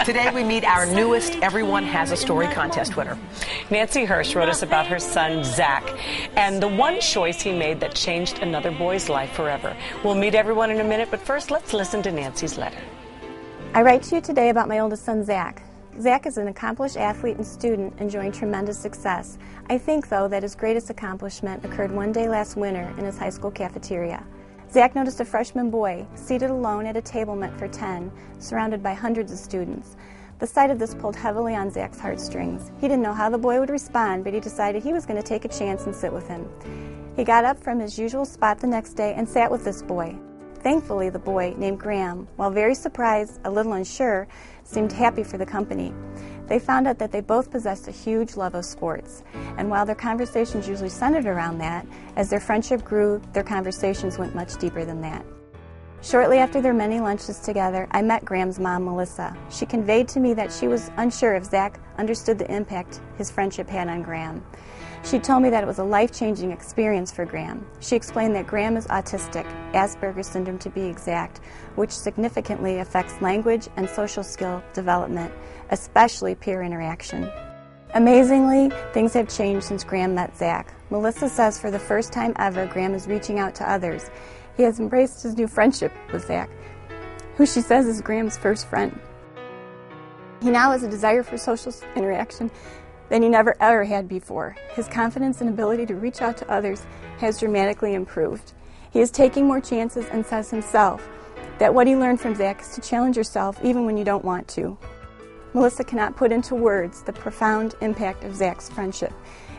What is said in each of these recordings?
Today we meet our newest Everyone Has a Story contest winner. Nancy Hirsch wrote us about her son, Zach, and the one choice he made that changed another boy's life forever. We'll meet everyone in a minute, but first let's listen to Nancy's letter. I write to you today about my oldest son, Zach. Zach is an accomplished athlete and student enjoying tremendous success. I think, though, that his greatest accomplishment occurred one day last winter in his high school cafeteria. Zach noticed a freshman boy seated alone at a table meant for 10, surrounded by hundreds of students. The sight of this pulled heavily on Zach's heartstrings. He didn't know how the boy would respond, but he decided he was going to take a chance and sit with him. He got up from his usual spot the next day and sat with this boy. Thankfully, the boy, named Graham, while very surprised, a little unsure, seemed happy for the company. They found out that they both possessed a huge love of sports, and while their conversations usually centered around that, as their friendship grew, their conversations went much deeper than that. Shortly after their many lunches together, I met Graham's mom, Melissa. She conveyed to me that she was unsure if Zach understood the impact his friendship had on Graham. She told me that it was a life-changing experience for Graham. She explained that Graham is autistic, Asperger's syndrome to be exact, which significantly affects language and social skill development, especially peer interaction. Amazingly, things have changed since Graham met Zach. Melissa says for the first time ever, Graham is reaching out to others. He has embraced his new friendship with Zach, who she says is Graham's first friend. He now has a desire for social interaction than he never ever had before. His confidence and ability to reach out to others has dramatically improved. He is taking more chances and says himself that what he learned from Zach is to challenge yourself even when you don't want to. Melissa cannot put into words the profound impact of Zach's friendship.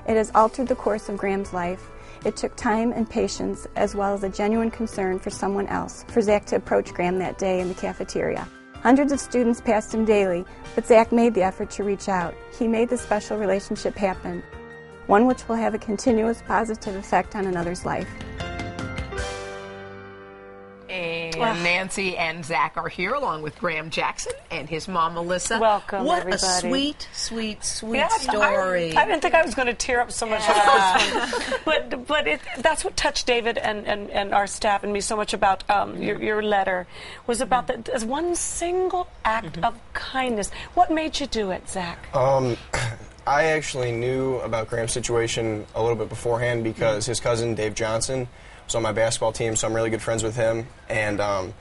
It has altered the course of Graham's life. It took time and patience, as well as a genuine concern for someone else, for Zach to approach Graham that day in the cafeteria. Hundreds of students passed him daily, but Zach made the effort to reach out. He made the special relationship happen, one which will have a continuous positive effect on another's life. And Nancy and Zach are here along with Graham Jackson and his mom, Melissa. Welcome, what everybody. A sweet, sweet, sweet story. I didn't think I was going to tear up so much about this one. But that's what touched David and our staff and me so much about your letter, was about that one single act of kindness. What made you do it, Zach? I actually knew about Graham's situation a little bit beforehand because his cousin, Dave Johnson, was on my basketball team, so I'm really good friends with him. And a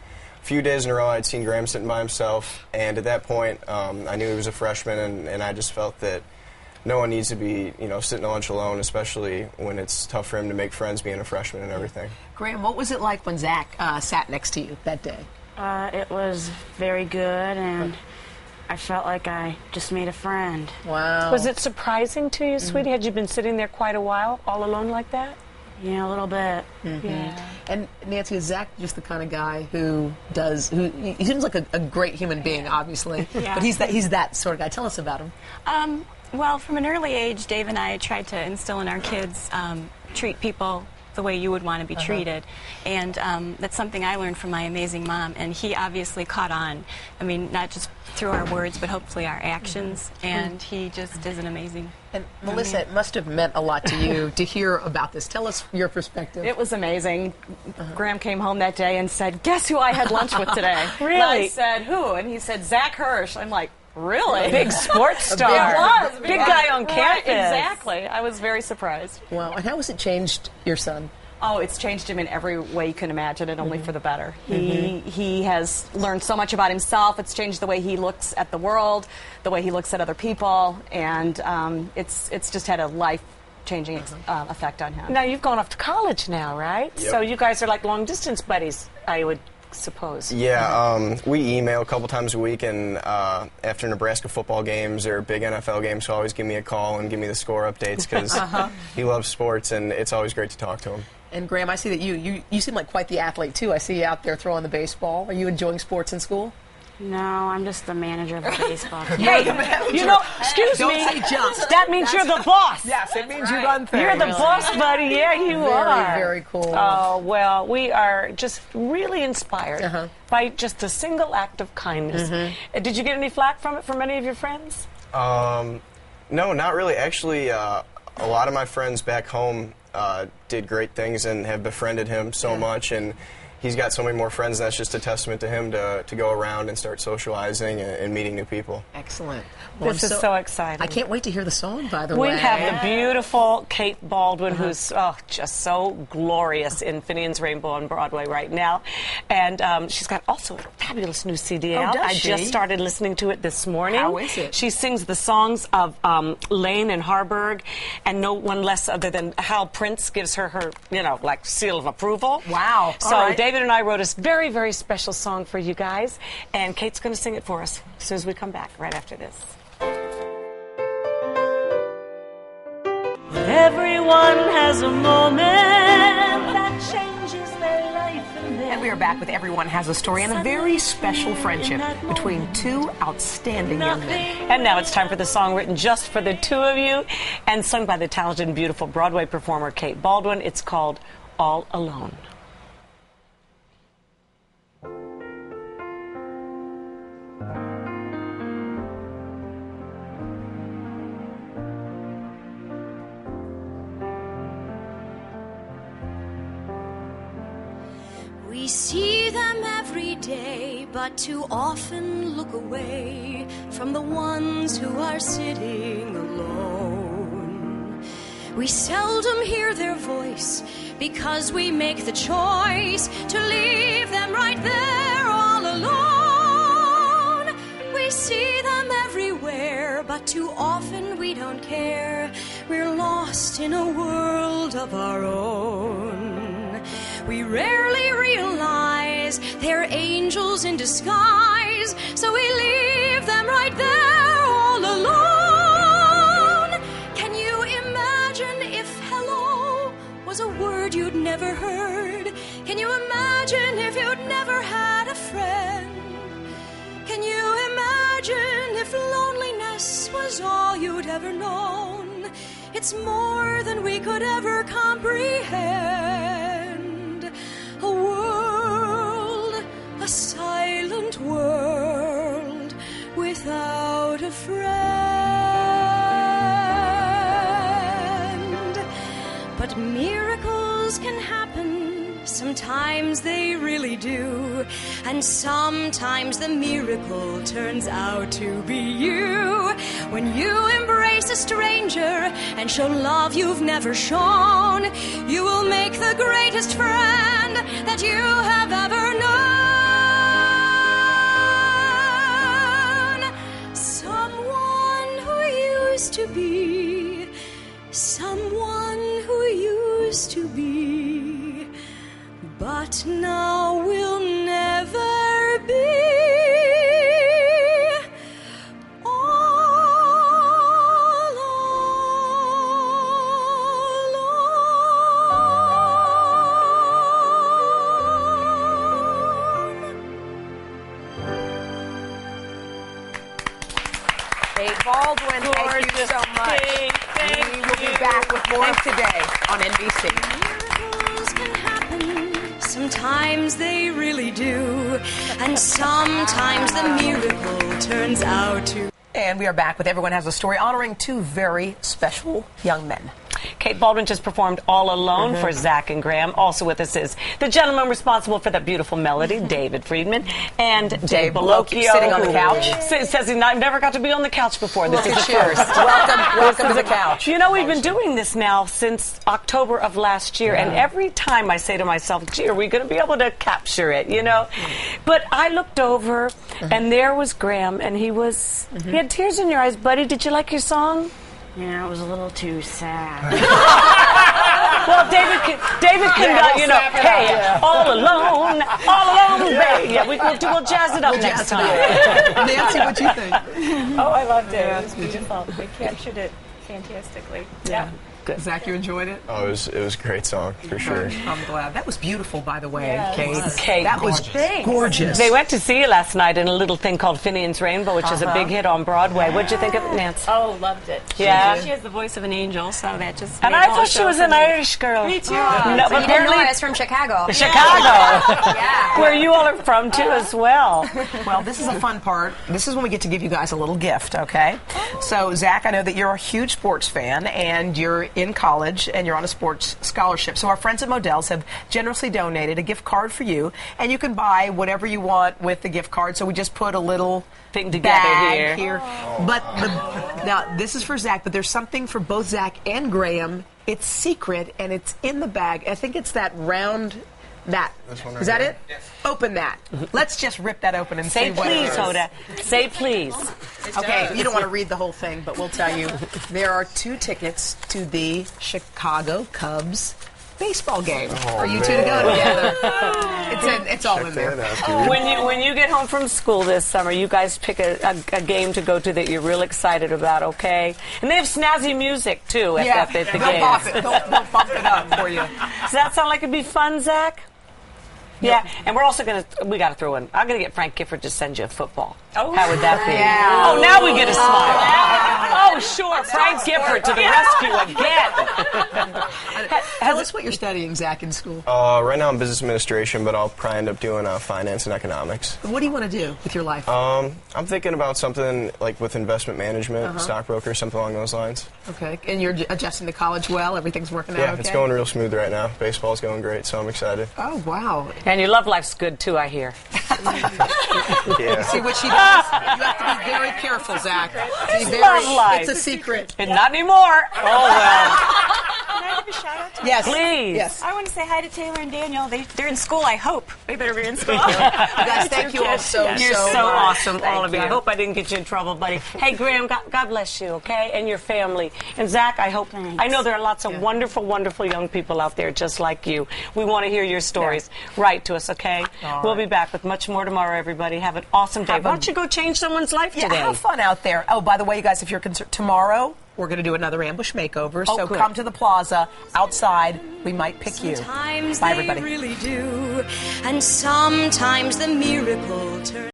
few days in a row, I'd seen Graham sitting by himself, and at that point, I knew he was a freshman, and I just felt that no one needs to be, sitting at lunch alone, especially when it's tough for him to make friends being a freshman and everything. Graham, what was it like when Zach sat next to you that day? It was very good, and I felt like I just made a friend. Wow. Was it surprising to you, sweetie? Had you been sitting there quite a while, all alone like that? Yeah, a little bit. Yeah. And Nancy, is Zach just the kind of guy who he seems like a great human being, obviously, but he's that sort of guy. Tell us about him. Well, from an early age, Dave and I tried to instill in our kids, treat people the way you would want to be treated. And that's something I learned from my amazing mom, and he obviously caught on. I mean, not just through our words, but hopefully our actions, and he just is an amazing. And Melissa, it must have meant a lot to you to hear about this. Tell us your perspective. It was amazing. Graham came home that day and said, "Guess who I had lunch with today?" Really? And I said, "Who?" And he said, "Zach Hirsch." I'm like, "Really?" Big sports star. It was. Big guy on Right, campus. exactly. I was very surprised. Wow. And how has it changed your son? Oh, it's changed him in every way you can imagine, and only for the better. He has learned so much about himself. It's changed the way he looks at the world, the way he looks at other people, and it's just had a life-changing effect on him. Now, you've gone off to college now, right? Yep. So you guys are like long-distance buddies, I would suppose. Yeah, we email a couple times a week, and after Nebraska football games or big NFL games, he'll always give me a call and give me the score updates because he loves sports, and it's always great to talk to him. And Graham, I see that you seem like quite the athlete too. I see you out there throwing the baseball. Are you enjoying sports in school? No, I'm just the manager of the baseball team. Hey, excuse Don't me. say just. That means you're the boss. Yes, it means you run things. You're the boss, buddy. Yeah, you are. Very cool. Oh, well, we are just really inspired by just a single act of kindness. Did you get any flack from it from any of your friends? No, not really. Actually, a lot of my friends back home did great things and have befriended him so much, and he's got so many more friends, and that's just a testament to him to go around and start socializing and meeting new people. Excellent. Well, This is so exciting. I can't wait to hear the song, by the way. We have the beautiful Kate Baldwin, who's just so glorious in Finian's Rainbow on Broadway right now. And she's got also a fabulous new CD out. does I she? just started listening to it this morning. How is it? She sings the songs of Lane and Harburg, and no one less other than Hal Prince gives her, like, seal of approval. Wow. So All right. David and I wrote a very, very special song for you guys, and Kate's going to sing it for us as soon as we come back, right after this. Everyone has a moment that changes their life. And we are back with Everyone Has a Story and a very special friendship between two outstanding young men. And now it's time for the song written just for the two of you and sung by the talented and beautiful Broadway performer Kate Baldwin. It's called All Alone. We see them every day, but too often look away from the ones who are sitting alone. We seldom hear their voice because we make the choice to leave them right there all alone. We see them everywhere, but too often we don't care. We're lost in a world of our own. We rarely realize they're angels in disguise, so we leave them right there all alone. Can you imagine if hello was a word you'd never heard? Can you imagine if you'd never had a friend? Can you imagine if loneliness was all you'd ever known? It's more than we could ever comprehend. A world, a silent world, without a friend. But miracles can happen, sometimes they really do. And sometimes the miracle turns out to be you. When you embrace a stranger and show love you've never shown, you will make the greatest friend that you have ever known. Someone who used to be, someone who used to be, but now will never be. Kate Baldwin, thank you so much. Thank we will be back with more of today on NBC. Miracles can happen, sometimes they really do, and sometimes the miracle turns out to. And we are back with Everyone Has a Story, honoring two very special young men. Kate Baldwin just performed All Alone for Zach and Graham. Also with us is the gentleman responsible for that beautiful melody, David Friedman, and Dave Bellocchio, sitting on the couch. Says he never got to be on the couch before. This is the first. Welcome to the couch. You know, we've been doing this now since October of last year, and every time I say to myself, gee, are we going to be able to capture it, But I looked over, and there was Graham, and he had tears in your eyes. Buddy, did you like your song? Yeah, it was a little too sad. Well, David can hey, all alone, baby. Yeah, we'll jazz it up next time. Nancy, what do you think? Oh, I loved it. It was beautiful. We captured it fantastically. Yeah. Good. Zach, you enjoyed it? Oh, it was a great song, for sure. I'm glad. That was beautiful, by the way, Yeah, Kate. Kate, That was gorgeous. They went to see you last night in a little thing called Finian's Rainbow, which is a big hit on Broadway. What'd you think of it, Nancy? Oh, loved it. Yeah. She has the voice of an angel, so that just. And made I the whole thought she show was for an me. Irish girl. Me too. No, So but you didn't know apparently I was from Chicago. Chicago, Yeah. where you all are from too, as well. Well, this is a fun part. This is when we get to give you guys a little gift, okay? So, Zach, I know that you're a huge sports fan, and you're in college and you're on a sports scholarship. So our friends at Modell's have generously donated a gift card for you, and you can buy whatever you want with the gift card. So we just put a little thing together bag here. But now this is for Zach, but there's something for both Zach and Graham. It's secret, and it's in the bag. I think it's that round. That. Is that it? Yes. Open that. Let's just rip that open and say see what it is. Say please, Hoda. Say please. Okay, you don't want to read the whole thing, but we'll tell you. There are 2 tickets to the Chicago Cubs baseball game for you two to go together. It's all in there. When you get home from school this summer, you guys pick a game to go to that you're real excited about, okay? And they have snazzy music, too, at the game. They'll bump it up for you. Does that sound like it'd be fun, Zach? Yeah, and we're also we got to throw in, I'm going to get Frank Gifford to send you a football. Oh. How would that be? Yeah. Oh, now we get a smile. Oh, sure, Frank Gifford to the rescue again. Tell us what you're studying, Zach, in school. Right now I'm business administration, but I'll probably end up doing finance and economics. What do you want to do with your life? I'm thinking about something like with investment management, stockbroker, something along those lines. Okay, and you're adjusting to college well? Everything's working out okay? Yeah, it's going real smooth right now. Baseball's going great, so I'm excited. Oh, wow. And your love life's good, too, I hear. Yeah. See what she does? You have to be very careful, Zach. Love life. It's a secret. And not anymore. Oh, well. Can I give a shout out to Yes. Please. Yes. I want to say hi to Taylor and Daniel. They're in school, I hope. They better be in school. You guys, thank you all so You're so awesome, all of you. you. I hope I didn't get you in trouble, buddy. Hey, Graham, God bless you, okay? And your family. And Zach, I hope, I know there are lots of wonderful, wonderful young people out there just like you. We want to hear your stories. Write to us, okay? We'll be back with much more tomorrow, everybody. Have an awesome day. Why don't you go change someone's life today? Have fun out there. Oh, by the way, you guys, if you're concerned, tomorrow we're going to do another ambush makeover. So come to the plaza outside. We might pick you. Sometimes Bye, they everybody. really do, and sometimes the miracle turns.